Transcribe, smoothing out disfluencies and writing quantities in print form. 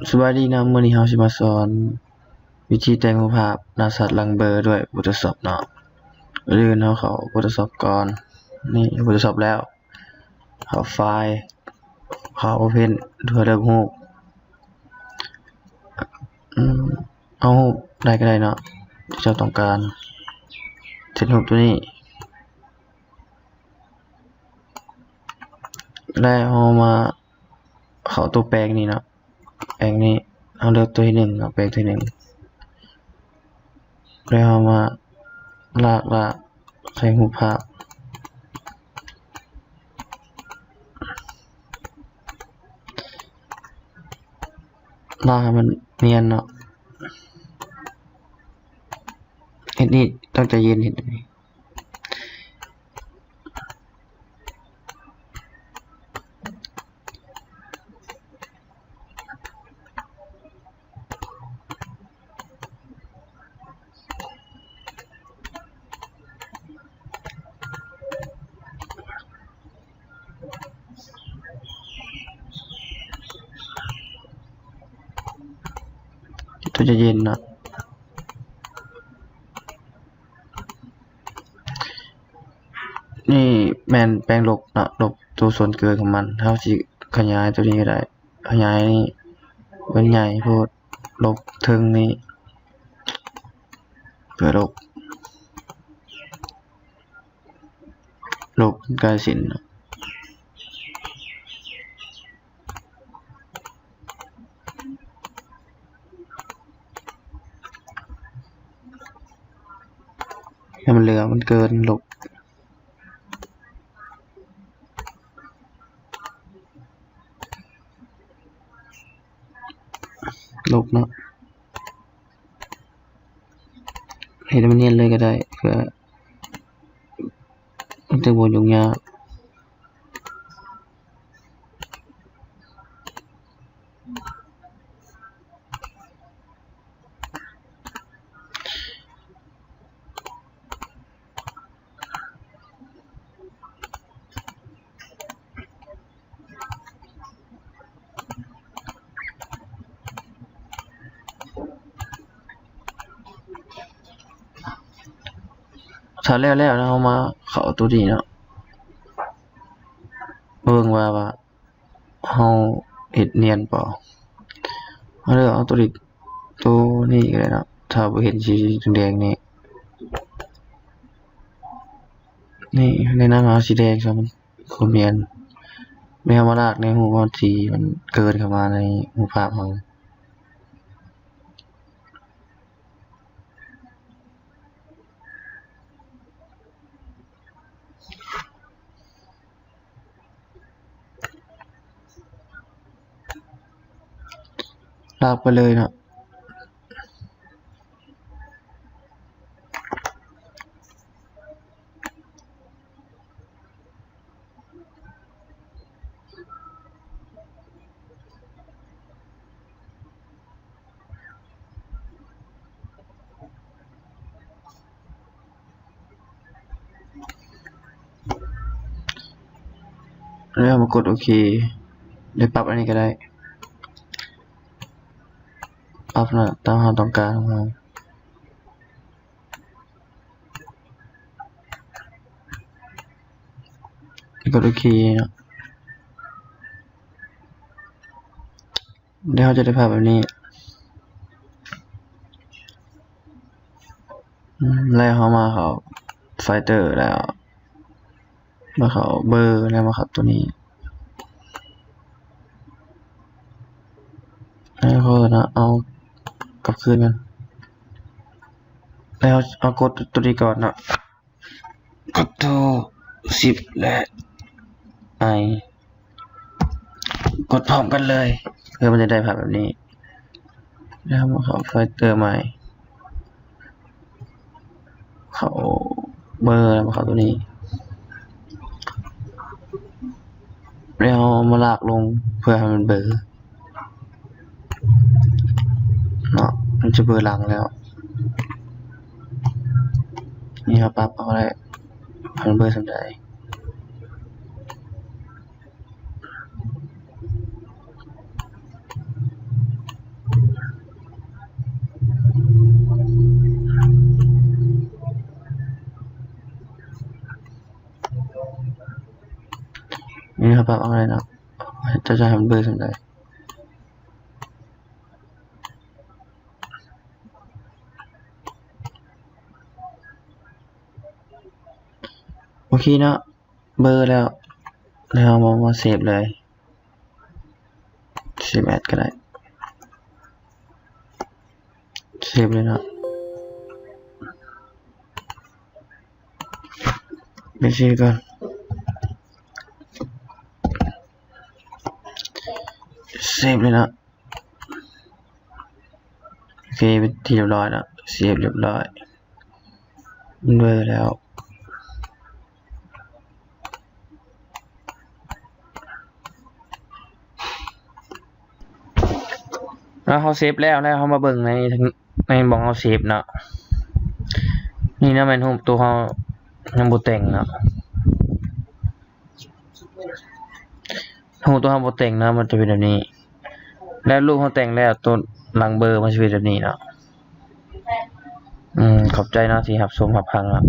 สวัสดีนะมื้อนี้เราสิมาสอนวิธีแต่งรูปภาพหน้าสัตว์หลังเบลอด้วย Photoshop เนาะก่อนอื่นเราเข้า Photoshop ก่อนนี่ Photoshop แล้วเข้าไฟล์เข้า Open ด้วยเลือกรูปเอารูปใดก็ได้เนาะที่เราต้องการเซตรูปตัวนี้แล้วเรามาเข้าตัวแปลงนี่เนาะแปลงนี้เราเลือกตัวที่1เนาะแปลงตัวที่1แล้วเรามาลากใส่รูปภาพลากให้มันเนียนเนาะเห็นนี่ต้องใจเย็นเห็นนี่ตัวจะเย็นเนาะนี่แม่นแปลงลบเนาะลบตัวส่วนเกินของมันเฮาสิขยายตัวนี้ก็ได้ขยายนี่มันใหญ่โพดลบเทิงนี้เพื่อลบกลายสินเนาะให้มันเหลือมันเกินลบเนาะให้มันเนียนเลยก็ได้เพื่อมันจะบ่ยุ่งยากถ้าแล้วนะเฮามาเข้าตัวนี้เนาะเบิ่งว่าเฮาเฮ็ดเนียนบ่เอาเด้อเอาตัวนี้ก็ได้เนาะถ้าบ่เห็นสีแดงๆนี่แนะนำเอาสีแดงซะมันคมเนียนไม่เอามาลากในรูปว่าสีมันเกินเข้ามาในรูปภาพเราลากไปเลยเนาะแล้วมากดโอเคเดี๋ยวปรับอันนี้ก็ได้ปรับนะตามความต้องการของเรากดโอเคเนาะเดี๋ยวเราจะได้ภาพแบบนี้แล้วเขามาเขาไฟเตอร์แล้วมาเขาเบอร์แล้วมาเขาตัวนี้แล้วเขานะเอากลับคืนกันแล้วเอากดตัวนี้ก่อนเนาะกดตัว10และไอกดพร้อมกันเลยเพื่อมันจะได้ภาพแบบนี้แล้วมาเขาไฟเตอร์ใหม่เขาเบอร์แล้วมาเขาตัวนี้แล้วมาลากลงเพื่อให้มันเบอร์เนาะมันจะเบอร์หลังแล้วนี่ครับปรับเอาได้ให้มันเบอร์สำได้ ครับปรับอะไรเนาะจะทำเบอร์สำใดโอเคเนาะเบอร์แล้วมาเซฟเลยเซฟแอดก็ได้เซฟเลยเนาะไปเซฟก่อนเซฟเลยเนาะโอเคเป็นที่เรียบร้อยแล้วเซฟเรียบร้อยเบอร์แล้วเขาเซฟแล้วเขามาเบิ่งในบองเขาเซฟเนาะนี่นะมันรูปตัวเขายังบ่แต่งเนาะรูปตัวเขาบ่แต่งนะมันจะเป็นแบบนี้แล้วรูปเขาแต่งแล้วตัวหลังเบอร์มันจะเป็นแบบนี้เนาะขอบใจเนาะที่รับชมรับฟังเนาะ